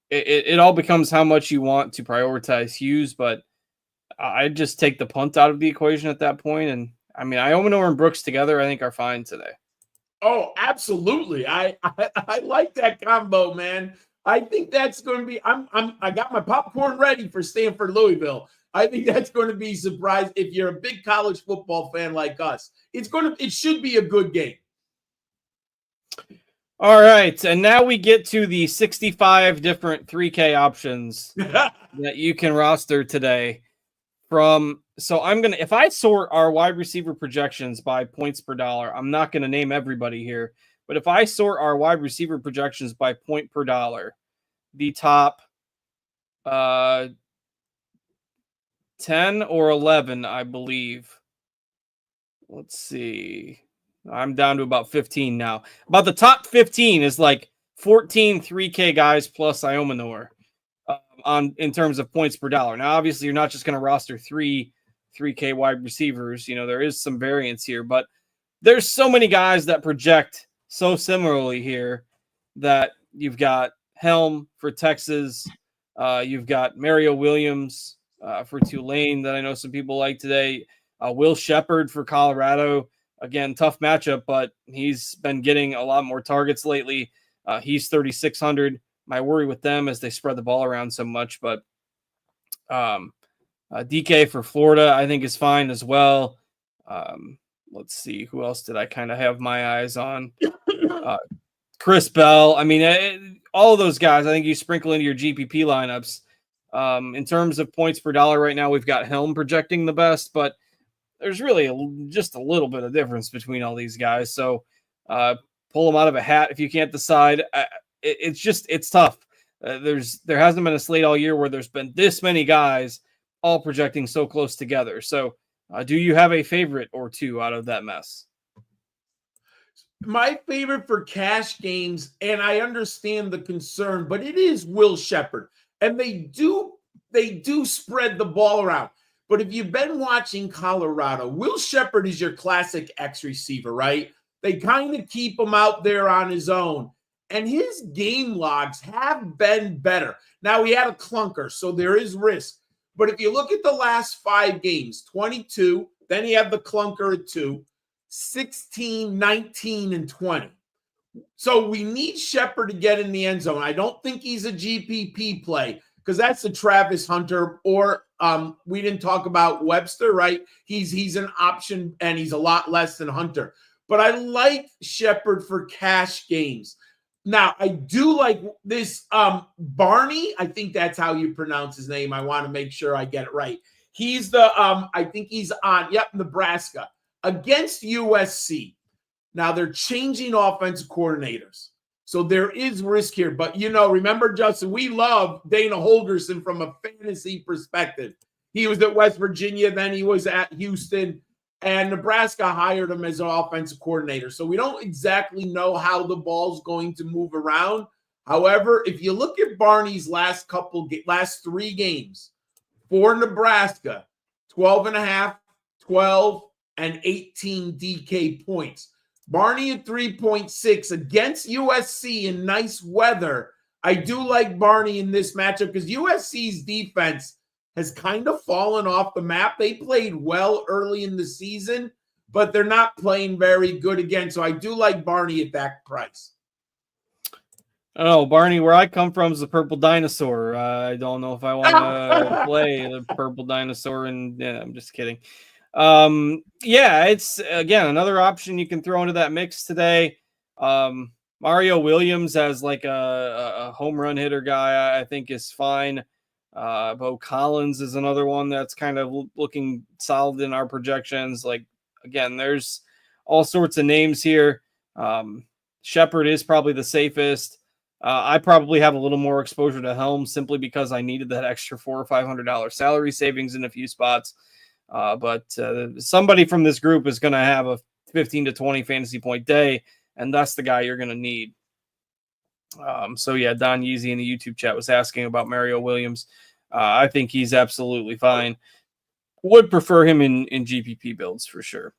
it all becomes how much you want to prioritize Hughes, but I just take the punt out of the equation at that point. And, I mean, Iomanor and Brooks together, I think, are fine today. Oh, absolutely. I like that combo, man. I think that's going to be I got my popcorn ready for Stanford Louisville. I think that's going to be surprised if you're a big college football fan like us. It should be a good game. All right, and now we get to the 65 different 3K options that you can roster today. If I sort our wide receiver projections by points per dollar, I'm not going to name everybody here, but if I sort our wide receiver projections by point per dollar, the top 10 or 11, I believe. Let's see. I'm down to about 15 now. About the top 15 is like 14 3K guys plus Iomanor in terms of points per dollar. Now, obviously, you're not just going to roster 3K wide receivers. There is some variance here, but there's so many guys that project so similarly here that you've got Helm for Texas. You've got Mario Williams for Tulane that I know some people like today. Will Shepard for Colorado. Again, tough matchup, but he's been getting a lot more targets lately. He's 3,600. My worry with them is they spread the ball around so much, but DK for Florida, I think is fine as well. let's see, who else did I kind of have my eyes on? Chris Bell. I mean, all of those guys, I think you sprinkle into your GPP lineups. In terms of points per dollar right now, we've got Helm projecting the best, but there's really just a little bit of difference between all these guys. So pull them out of a hat if you can't decide. It's tough. There hasn't been a slate all year where there's been this many guys all projecting so close together. So do you have a favorite or two out of that mess? My favorite for cash games, and I understand the concern, but it is Will Shepherd. And they do spread the ball around. But if you've been watching Colorado, Will Shepherd is your classic X receiver, right? They kind of keep him out there on his own. And his game logs have been better. Now, he had a clunker, so there is risk. But if you look at the last 5 games, 22, then he had the clunker at 2, 16, 19, and 20. So we need Shepherd to get in the end zone. I don't think he's a GPP play because that's a Travis Hunter, or we didn't talk about Webster, right? He's an option, and he's a lot less than Hunter. But I like Shepherd for cash games. Now, I do like this Barney. I think that's how you pronounce his name. I want to make sure I get it right. He's the I think he's on, Nebraska against USC. Now, they're changing offensive coordinators. So there is risk here. But, remember, Justin, we love Dana Holgerson from a fantasy perspective. He was at West Virginia, then he was at Houston, and Nebraska hired him as an offensive coordinator. So we don't exactly know how the ball's going to move around. However, if you look at Barney's last 3 games for Nebraska, 12.5, 12, and 18 DK points. Barney at 3.6 against USC in nice weather. I do like Barney in this matchup because USC's defense has kind of fallen off the map. They played well early in the season, but they're not playing very good again. So I do like Barney at that price. Oh, Barney, where I come from is the purple dinosaur. I don't know if I want to play the purple dinosaur, and I'm just kidding. It's again another option you can throw into that mix today. Mario Williams as like a home run hitter guy, I think is fine. Bo Collins is another one that's kind of looking solid in our projections. Like, again, there's all sorts of names here. Shepherd is probably the safest. I probably have a little more exposure to Helm simply because I needed that extra $400 or $500 salary savings in a few spots. But somebody from this group is going to have a 15 to 20 fantasy point day, and that's the guy you're going to need. Don Yeezy in the YouTube chat was asking about Mario Williams. I think he's absolutely fine. Would prefer him in GPP builds for sure.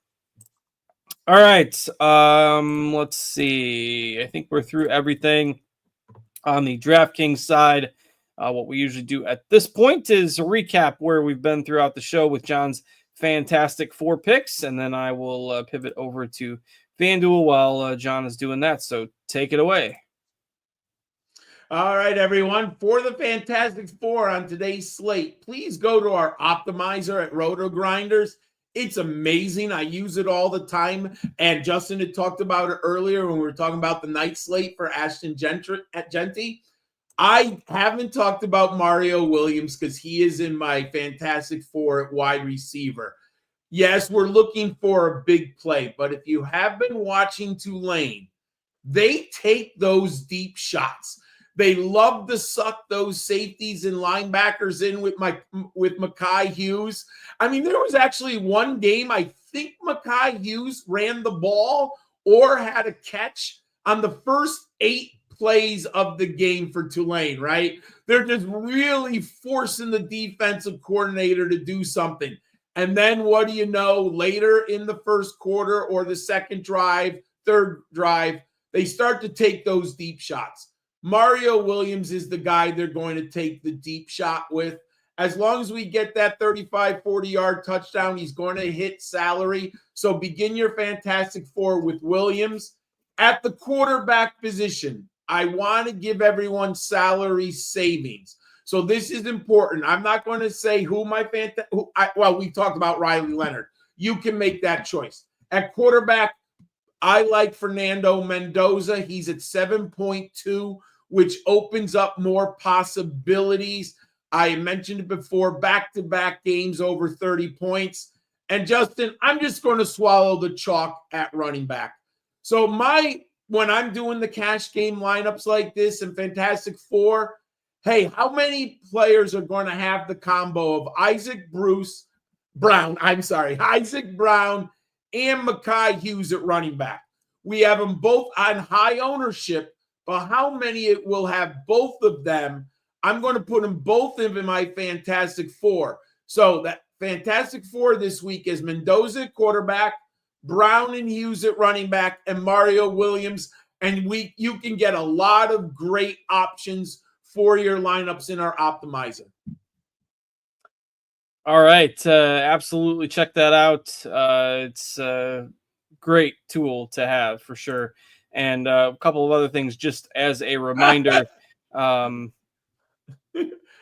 All right. Let's see. I think we're through everything on the DraftKings side. What we usually do at this point is recap where we've been throughout the show with John's fantastic 4 picks, and then I will pivot over to FanDuel while John is doing that. So take it away. All right, everyone. For the Fantastic 4 on today's slate, please go to our optimizer at RotoGrinders. It's amazing. I use it all the time. And Justin had talked about it earlier when we were talking about the night slate for Ashton Genty. I haven't talked about Mario Williams because he is in my Fantastic 4 at wide receiver. Yes, we're looking for a big play, but if you have been watching Tulane, they take those deep shots. They love to suck those safeties and linebackers in with Mekhi Hughes. I mean, there was actually one game, I think Mekhi Hughes ran the ball or had a catch on the first 8 plays of the game for Tulane, right? They're just really forcing the defensive coordinator to do something. And then what do you know? Later in the first quarter or the second drive, third drive, they start to take those deep shots. Mario Williams is the guy they're going to take the deep shot with. As long as we get that 35, 40-yard touchdown, he's going to hit salary. So begin your Fantastic 4 with Williams. At the quarterback position, I want to give everyone salary savings. So this is important. I'm not going to say who my we talked about Riley Leonard. You can make that choice. At quarterback, I like Fernando Mendoza. He's at 7.2, which opens up more possibilities. I mentioned it before, back-to-back games over 30 points. And Justin, I'm just going to swallow the chalk at running back. So when I'm doing the cash game lineups like this and Fantastic Four, hey, how many players are going to have the combo of Isaac Brown and Mekhi Hughes at running back? We have them both on high ownership, but how many it will have both of them? I'm going to put them both in my Fantastic Four. So that Fantastic Four this week is Mendoza at quarterback, Brown and Hughes at running back, and Mario Williams. And you can get a lot of great options for your lineups in our optimizer. All right. Absolutely check that out. It's a great tool to have for sure. And a couple of other things just as a reminder. I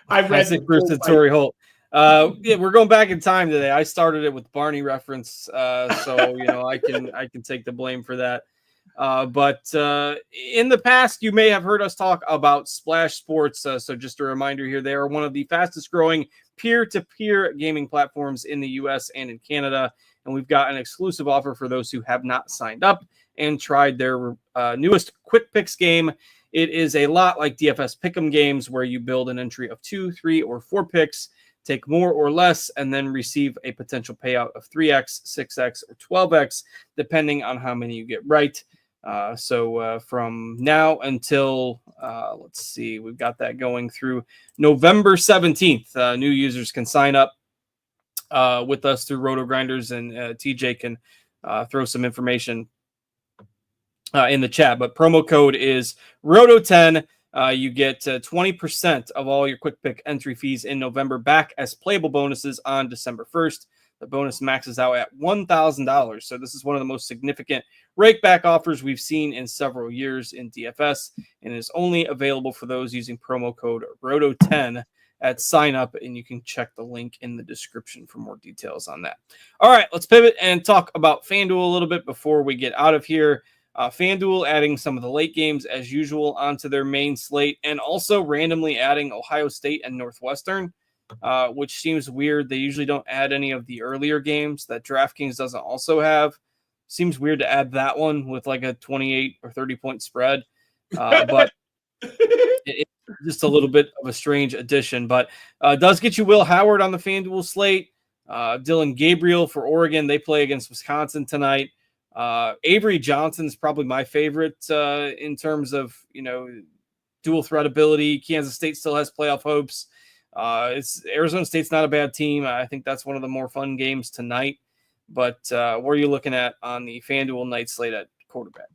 read Isaac versus Torrey Holt. Yeah, we're going back in time today. I started it with Barney reference, so I can take the blame for that. But in the past, you may have heard us talk about Splash Sports. So just a reminder here, they are one of the fastest growing peer-to-peer gaming platforms in the US and in Canada. And we've got an exclusive offer for those who have not signed up and tried their newest Quick Picks game. It is a lot like DFS Pick'em games where you build an entry of 2, 3, or 4 picks, take more or less, and then receive a potential payout of 3x, 6x, or 12x, depending on how many you get right. So from now until, let's see, we've got that going through November 17th. New users can sign up with us through RotoGrinders, and TJ can throw some information in the chat. But promo code is Roto10. You get 20% of all your quick pick entry fees in November back as playable bonuses on December 1st. The bonus maxes out at $1,000. So this is one of the most significant rakeback offers we've seen in several years in DFS, and is only available for those using promo code Roto10 at sign up, and you can check the link in the description for more details on that. All right, let's pivot and talk about FanDuel a little bit before we get out of here. FanDuel adding some of the late games as usual onto their main slate, and also randomly adding Ohio State and Northwestern, which seems weird. They usually don't add any of the earlier games that DraftKings doesn't also have. Seems weird to add that one with like a 28 or 30 point spread, but it's just a little bit of a strange addition. But it does get you Will Howard on the FanDuel slate. Dylan Gabriel for Oregon. They play against Wisconsin tonight. Avery Johnson is probably my favorite in terms of, dual threat ability. Kansas State still has playoff hopes. Arizona State's not a bad team. I think that's one of the more fun games tonight. But what are you looking at on the FanDuel night slate at quarterback?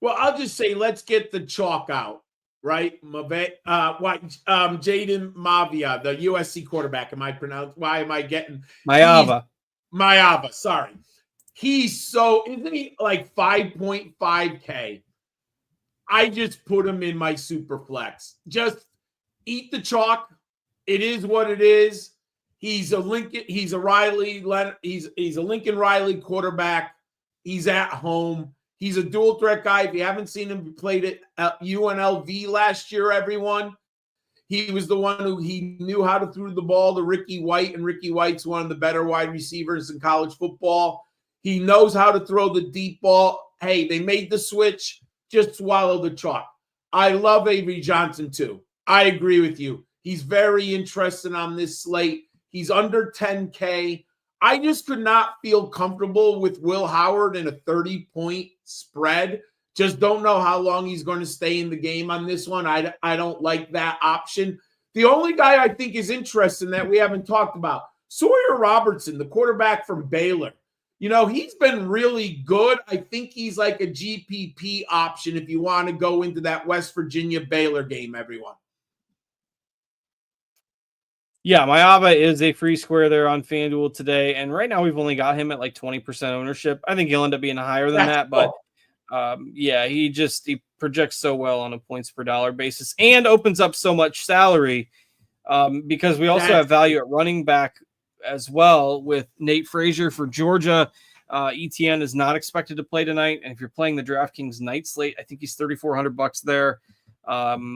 Well, I'll just say let's get the chalk out, right? Jaden Mavia, the USC quarterback. Why am I getting Maava? Sorry. Isn't he like 5.5K? I just put him in my super flex. Just eat the chalk. It is what it is. He's a Lincoln Riley quarterback. He's at home. He's a dual threat guy. If you haven't seen him, he played at UNLV last year, everyone. He was the one who he knew how to throw the ball to Ricky White, and Ricky White's one of the better wide receivers in college football. He knows how to throw the deep ball. Hey, they made the switch. Just swallow the chalk. I love Avery Johnson too. I agree with you. He's very interested on this slate. He's under 10K. I just could not feel comfortable with Will Howard in a 30-point spread. Just don't know how long he's going to stay in the game on this one. I don't like that option. The only guy I think is interesting that we haven't talked about, Sawyer Robertson, the quarterback from Baylor. He's been really good. I think he's like a GPP option if you want to go into that West Virginia Baylor game, everyone. Yeah, Maava is a free square there on FanDuel today, and right now we've only got him at like 20% ownership. I think he'll end up being higher than that, but he projects so well on a points per dollar basis and opens up so much salary because we also have value at running back as well with Nate Frazier for Georgia. ETN is not expected to play tonight, and if you're playing the DraftKings night slate, I think he's $3,400 there,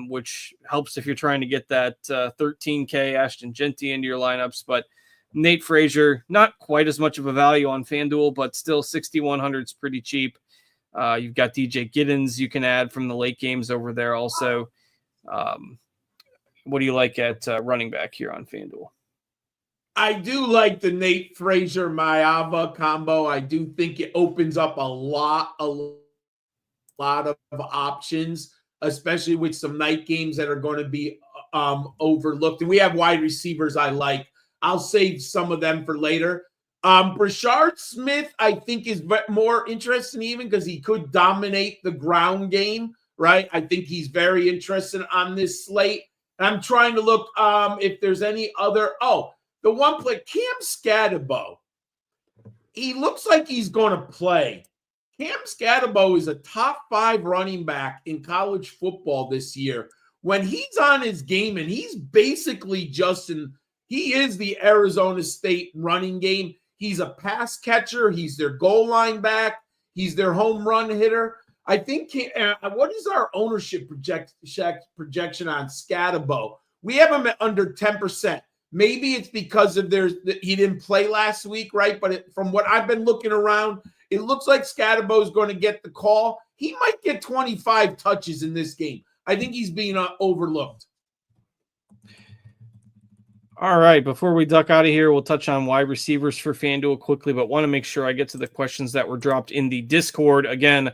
which helps if you're trying to get that $13K Ashton Genty into your lineups. But Nate Frazier, not quite as much of a value on FanDuel, but still 6,100 is pretty cheap. You've got DJ Giddens you can add from the late games over there also. What do you like at running back here on FanDuel? I do like the Nate Frazier Maeva combo. I do think it opens up a lot of options, especially with some night games that are going to be overlooked. And we have wide receivers I like. I'll save some of them for later. Brashard Smith, I think, is more interesting even because he could dominate the ground game, right? I think he's very interesting on this slate. And I'm trying to look if there's any other. Oh, the one play, Cam Scatterbo. He looks like he's going to play. Cam Scatterbo is a top 5 running back in college football this year. When he's on his game, and he's basically he is the Arizona State running game. He's a pass catcher. He's their goal line back. He's their home run hitter. I think, what is our ownership projection on Scatterbo? We have him at under 10%. Maybe it's because of he didn't play last week, right? But from what I've been looking around, it looks like Scatterbo is going to get the call. He might get 25 touches in this game. I think he's being overlooked. All right, before we duck out of here, we'll touch on wide receivers for FanDuel quickly, but want to make sure I get to the questions that were dropped in the Discord. Again,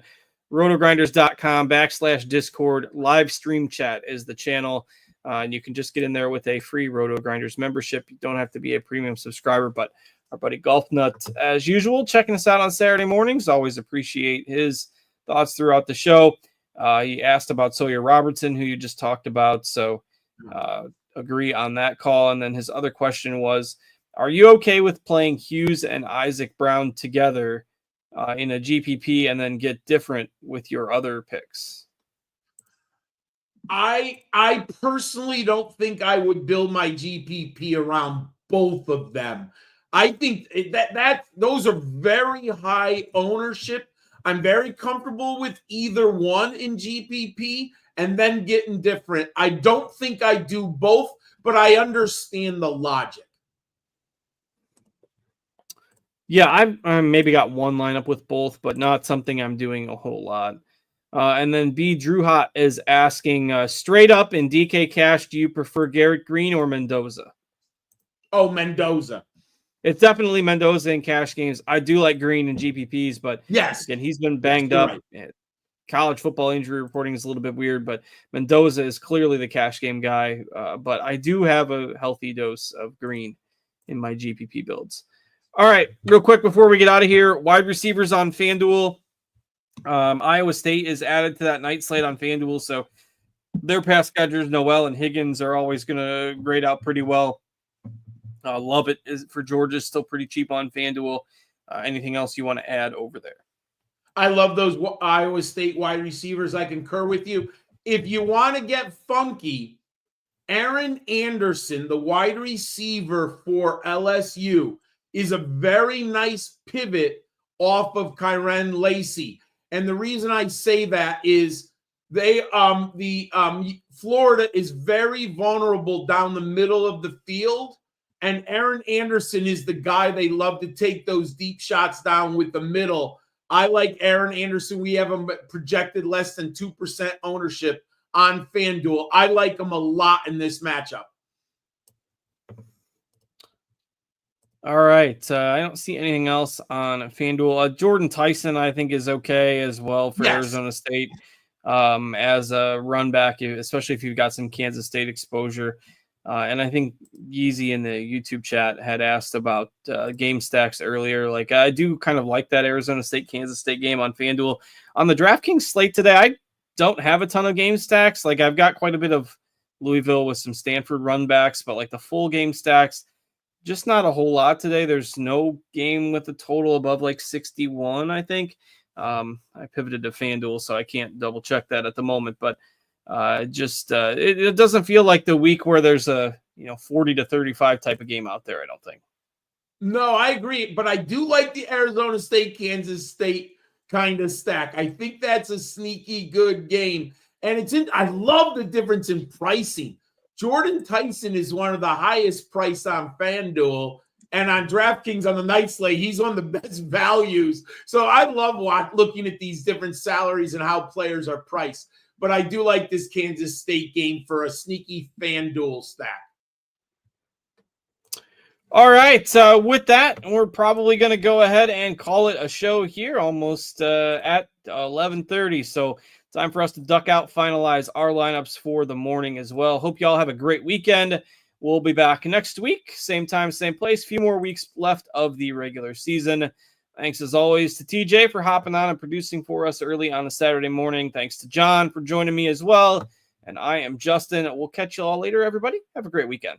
rotogrinders.com/Discord. Live stream chat is the channel. And you can just get in there with a free RotoGrinders membership. You don't have to be a premium subscriber, but our buddy Golf Nut, as usual, checking us out on Saturday mornings. Always appreciate his thoughts throughout the show. He asked about Sawyer Robertson, who you just talked about. So agree on that call. And then his other question was, are you okay with playing Hughes and Isaac Brown together in a GPP and then get different with your other picks? I personally don't think I would build my GPP around both of them. I think that those are very high ownership. I'm very comfortable with either one in GPP and then getting different. I don't think I do both, but I understand the logic. Yeah, I've maybe got one lineup with both, but not something I'm doing a whole lot. And then B. Drewhot is asking, straight up in DK Cash, do you prefer Garrett Green or Mendoza? Oh, Mendoza. It's definitely Mendoza in cash games. I do like Green in GPPs, but yes, again, he's been banged up. Right. College football injury reporting is a little bit weird, but Mendoza is clearly the cash game guy. But I do have a healthy dose of Green in my GPP builds. All right, real quick before we get out of here, wide receivers on FanDuel. Iowa State is added to that night slate on FanDuel, so their pass catchers, Noel and Higgins, are always going to grade out pretty well. Love it for Georgia, still pretty cheap on FanDuel. Anything else you want to add over there? I love those Iowa State wide receivers. I concur with you. If you want to get funky, Aaron Anderson, the wide receiver for LSU, is a very nice pivot off of Kyren Lacy. And the reason I say that is Florida is very vulnerable down the middle of the field. And Aaron Anderson is the guy they love to take those deep shots down with the middle. I like Aaron Anderson. We have him projected less than 2% ownership on FanDuel. I like him a lot in this matchup. All right. I don't see anything else on FanDuel. Jordan Tyson, I think, is okay as well for Arizona State as a run back, especially if you've got some Kansas State exposure. And I think Yeezy in the YouTube chat had asked about game stacks earlier. Like, I do kind of like that Arizona State-Kansas State game on FanDuel. On the DraftKings slate today, I don't have a ton of game stacks. Like, I've got quite a bit of Louisville with some Stanford run backs, but like the full game stacks, just not a whole lot today. There's no game with a total above like 61, I think. I pivoted to FanDuel, so I can't double check that at the moment, but it doesn't feel like the week where there's a 40 to 35 type of game out there, I don't think. No, I agree, but I do like the Arizona State, Kansas State kind of stack. I think that's a sneaky good game. And I love the difference in pricing. Jordan Tyson is one of the highest priced on FanDuel, and on DraftKings on the night slate, he's one of the best values. So I love looking at these different salaries and how players are priced. But I do like this Kansas State game for a sneaky FanDuel stack. All right. With that, we're probably going to go ahead and call it a show here almost at 11:30. So time for us to duck out, finalize our lineups for the morning as well. Hope y'all have a great weekend. We'll be back next week. Same time, same place. Few more weeks left of the regular season. Thanks as always to TJ for hopping on and producing for us early on a Saturday morning. Thanks to John for joining me as well. And I am Justin. We'll catch you all later, everybody. Have a great weekend.